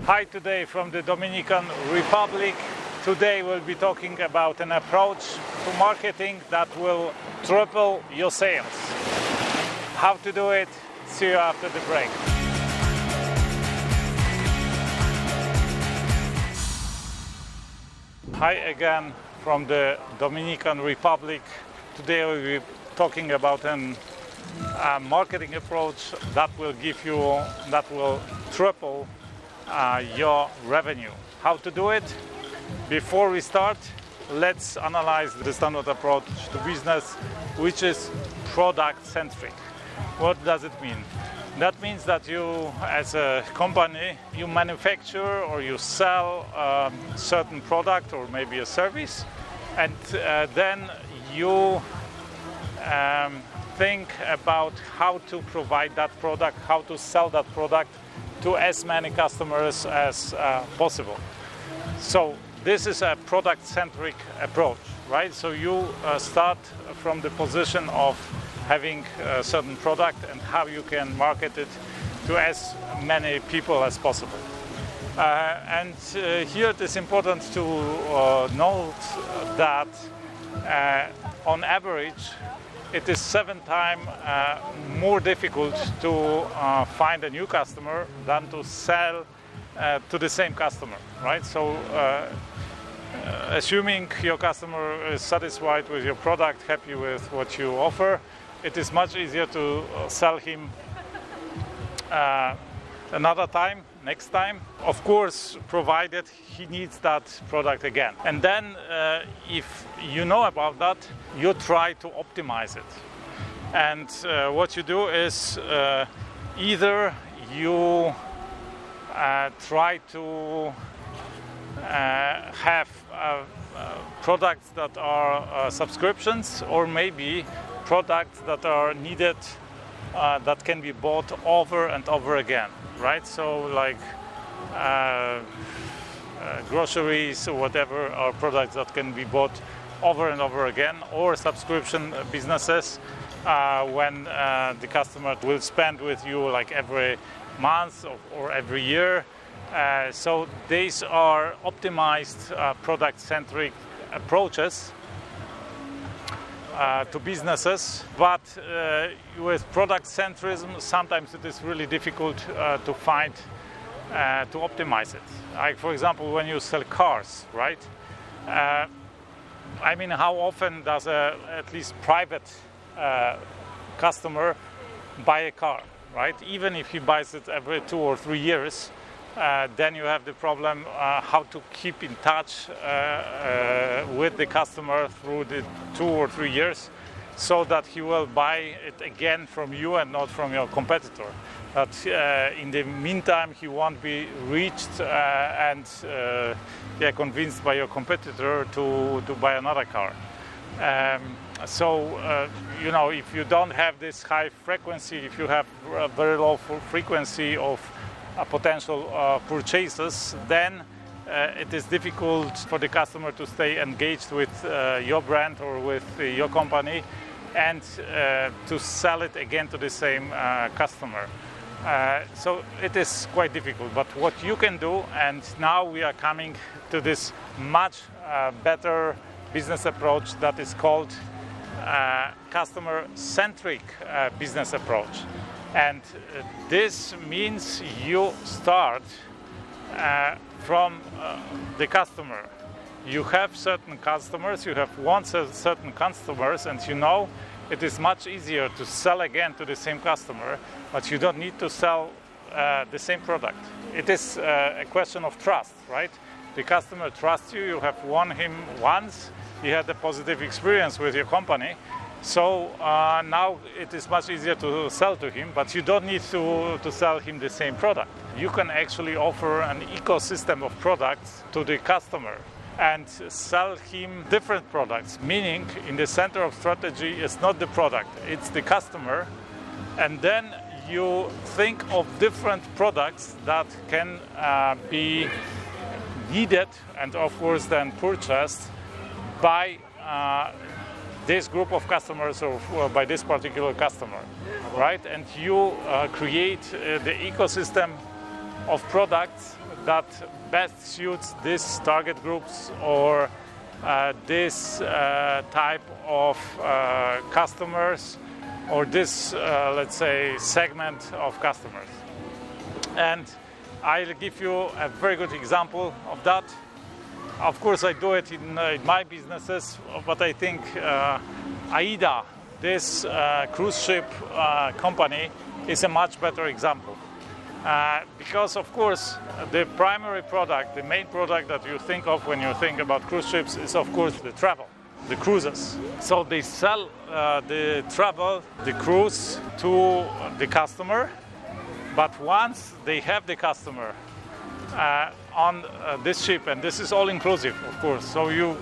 Hi, today from the Dominican Republic. Today we'll be talking about an approach to marketing that will triple your sales. How to do it? See you after the break. Hi again from the Dominican Republic. Today we'll be talking about a marketing approach that will triple your revenue. How to do it? Before we start, let's analyze the standard approach to business, which is product-centric. What does it mean? That means that you, as a company, you manufacture or you sell a certain product or maybe a service, and then you think about how to provide that product, how to sell that product to as many customers as possible. So this is a product-centric approach, right? So you start from the position of having a certain product and how you can market it to as many people as possible. Here it is important to note that on average it is 7 times more difficult to find a new customer than to sell to the same customer, right? So assuming your customer is satisfied with your product, happy with what you offer, it is much easier to sell him another time, next time. Of course, provided he needs that product again. And then if you know about that, you try to optimize it. And what you do is either you try to have products that are subscriptions, or maybe products that are needed that can be bought over and over again, right? So like groceries or whatever are products that can be bought over and over again, or subscription businesses when the customer will spend with you like every month or every year. So these are optimized product-centric approaches to businesses, but with product centrism, sometimes it is really difficult to find, to optimize it. Like, for example, when you sell cars, right? I mean, how often does at least private customer buy a car, right? Even if he buys it every 2 or 3 years, then you have the problem how to keep in touch with the customer through the 2 or 3 years, so that he will buy it again from you and not from your competitor. That in the meantime he won't be reached and convinced by your competitor to buy another car. You know, if you don't have this high frequency, if you have a very low frequency of potential purchases, then it is difficult for the customer to stay engaged with your brand or with your company and to sell it again to the same customer. So it is quite difficult. But what you can do, and now we are coming to this much better business approach that is called customer-centric business approach. And this means you start from the customer. You have certain customers, you have won certain customers, and you know it is much easier to sell again to the same customer, but you don't need to sell the same product. It is a question of trust, right? The customer trusts you, you have won him once, he had a positive experience with your company. So now it is much easier to sell to him, but you don't need to sell him the same product. You can actually offer an ecosystem of products to the customer and sell him different products, meaning in the center of strategy is not the product, it's the customer. And then you think of different products that can be needed and of course then purchased by this group of customers or by this particular customer, right? And you create the ecosystem of products that best suits these target groups or this type of customers or this, let's say, segment of customers. And I'll give you a very good example of that. Of course, I do it in my businesses, but I think AIDA, this cruise ship company, is a much better example. Because, of course, the primary product, the main product that you think of when you think about cruise ships is, of course, the travel, the cruises. So they sell the travel, the cruise to the customer, but once they have the customer on this ship, and this is all inclusive, of course. So you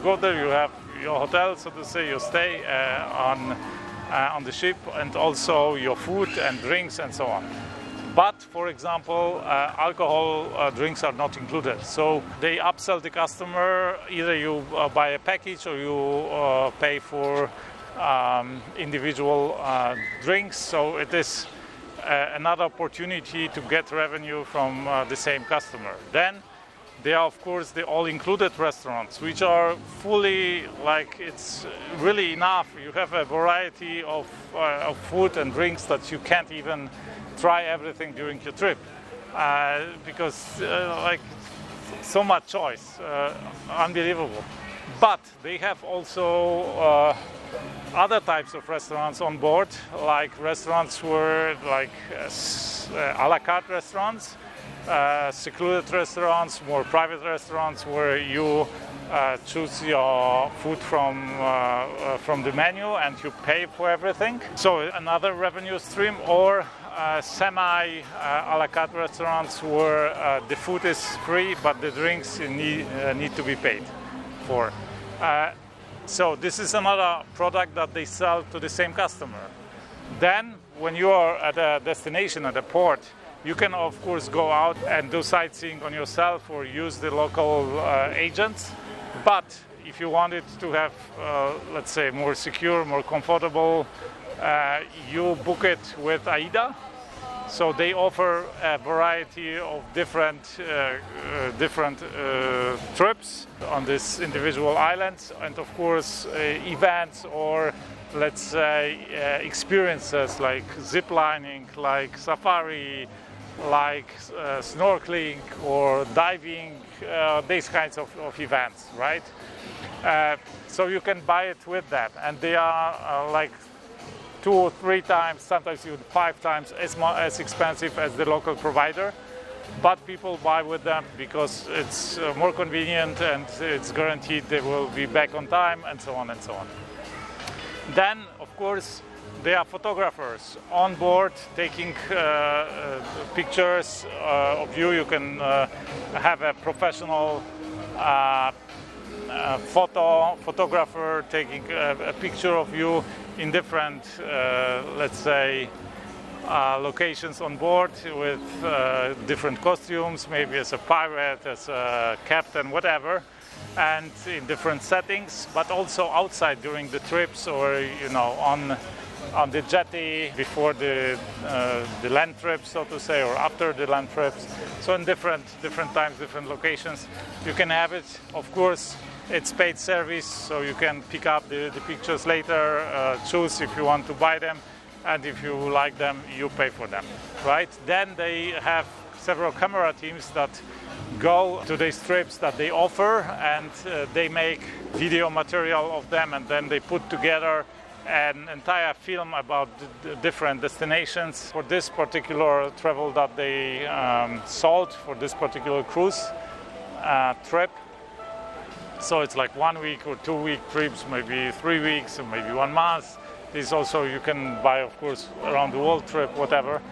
go there, you have your hotel, so to say, you stay on the ship, and also your food and drinks and so on. But, for example, alcohol drinks are not included. So they upsell the customer, either you buy a package or you pay for individual drinks. So it is another opportunity to get revenue from the same customer. Then there are, of course, the all-included restaurants, which are fully, like, it's really enough. You have a variety of food and drinks that you can't even try everything during your trip because like so much choice, unbelievable. But they have also other types of restaurants on board, like restaurants where like a la carte restaurants, secluded restaurants, more private restaurants where you choose your food from the menu and you pay for everything. So another revenue stream, or semi a la carte restaurants where the food is free but the drinks need to be paid for. So this is another product that they sell to the same customer. Then when you are at a destination, at a port, you can of course go out and do sightseeing on yourself or use the local agents. But if you want it to have, let's say, more secure, more comfortable, you book it with AIDA. So they offer a variety of different trips on these individual islands, and of course events or, let's say, experiences like zip lining, like safari, like snorkeling or diving, these kinds of events, right? So you can buy it with that, and they are like 2 or 3 times, sometimes even 5 times as expensive as the local provider. But people buy with them because it's more convenient and it's guaranteed they will be back on time, and so on and so on. Then, of course, there are photographers on board taking pictures of you. You can have a professional photographer taking a picture of you in different, let's say, locations on board with different costumes, maybe as a pirate, as a captain, whatever, and in different settings, but also outside during the trips, or on the jetty before the land trips, so to say, or after the land trips. So in different times, different locations, you can have it. Of course, it's paid service, so you can pick up the pictures later, choose if you want to buy them, and if you like them, you pay for them, right? Then they have several camera teams that go to these trips that they offer, and they make video material of them, and then they put together an entire film about the different destinations for this particular travel that they sold for this particular cruise trip. So it's like 1 week or 2 week trips, maybe 3 weeks, or maybe 1 month. This also you can buy, of course, around the world trip, whatever.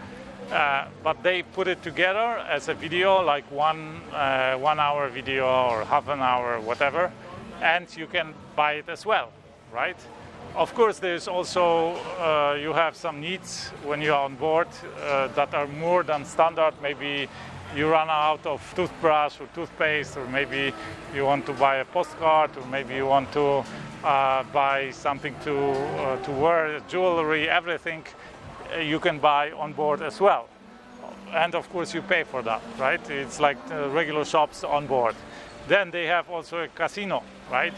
But they put it together as a video, like 1 hour video or half an hour, whatever, and you can buy it as well, right? Of course, there's also, you have some needs when you're on board that are more than standard. Maybe you run out of toothbrush or toothpaste, or maybe you want to buy a postcard, or maybe you want to buy something to wear, jewelry, everything you can buy on board as well. and of course you pay for that, right? It's like regular shops on board. Then they have also a casino, right?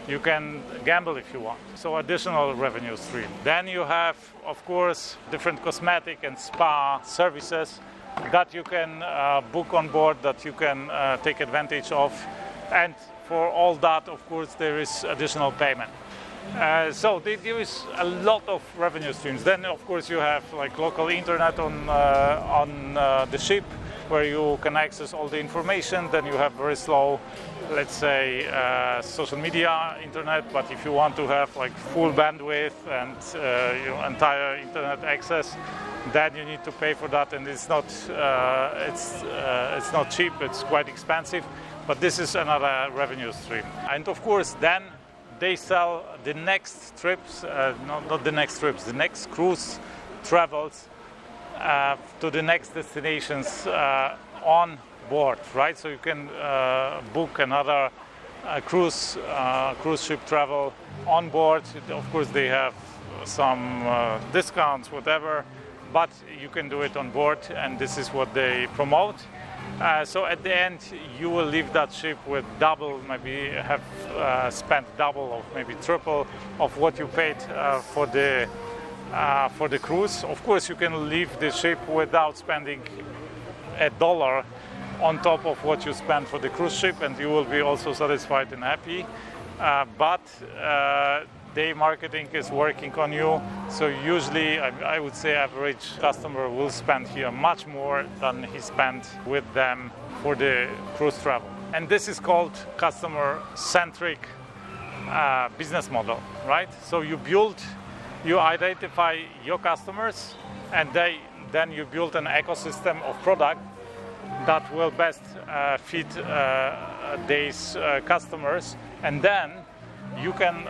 You can gamble if you want, so additional revenue stream. Then you have, of course, different cosmetic and spa services that you can book on board, that you can take advantage of, and for all that, of course, there is additional payment. So there is a lot of revenue streams. Then, of course, you have like local internet on the ship, where you can access all the information. Then you have very slow, let's say, social media internet. But if you want to have like full bandwidth and entire internet access, then you need to pay for that, and it's not cheap. It's quite expensive. But this is another revenue stream. And of course, then they sell the next trips, not the next trips, the next cruise travels to the next destinations on board, right? So you can book another cruise ship travel on board. Of course, they have some discounts, whatever, but you can do it on board, and this is what they promote. So at the end, you will leave that ship with double, maybe have spent double or maybe triple of what you paid for the cruise. Of course, you can leave the ship without spending $1 on top of what you spent for the cruise ship, and you will be also satisfied and happy. But their marketing is working on you. So usually, I would say average customer will spend here much more than he spent with them for the cruise travel. And this is called customer-centric business model, right? So you identify your customers, and then you build an ecosystem of product that will best fit these customers, and then you can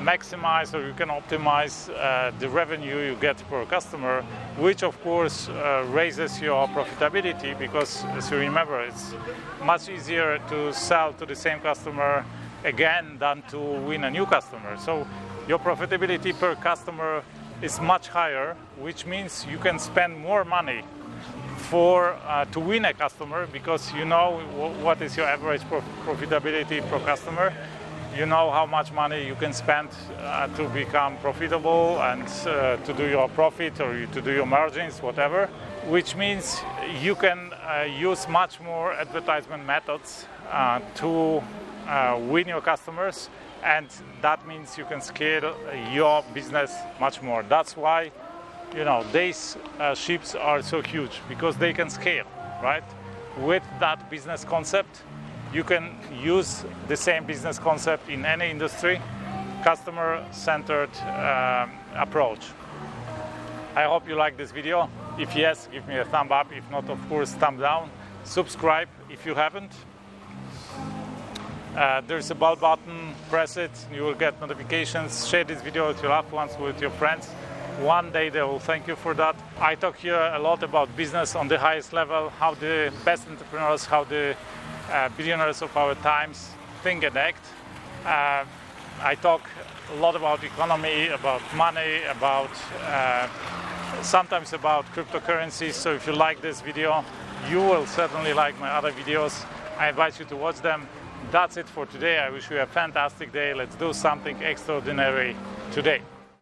maximize, or you can optimize the revenue you get per customer, which of course raises your profitability, because as you remember, it's much easier to sell to the same customer again than to win a new customer. So your profitability per customer is much higher, which means you can spend more money to win a customer, because you know what is your average profitability per customer. You know how much money you can spend to become profitable and to do your profit, or to do your margins, whatever, which means you can use much more advertisement methods to win your customers, and that means you can scale your business much more. That's why, these ships are so huge, because they can scale, right? With that business concept, you can use the same business concept in any industry, customer-centered approach. I hope you like this video. If yes, give me a thumb up. If not, of course, thumb down. Subscribe if you haven't. There's a bell button, press it, you will get notifications. Share this video with your loved ones, with your friends. One day they will thank you for that. I talk here a lot about business on the highest level, how the best entrepreneurs, how the billionaires of our times think and act. I talk a lot about economy, about money, about sometimes about cryptocurrencies. So if you like this video, you will certainly like my other videos. I invite you to watch them. That's it for today. I wish you a fantastic day. Let's do something extraordinary today.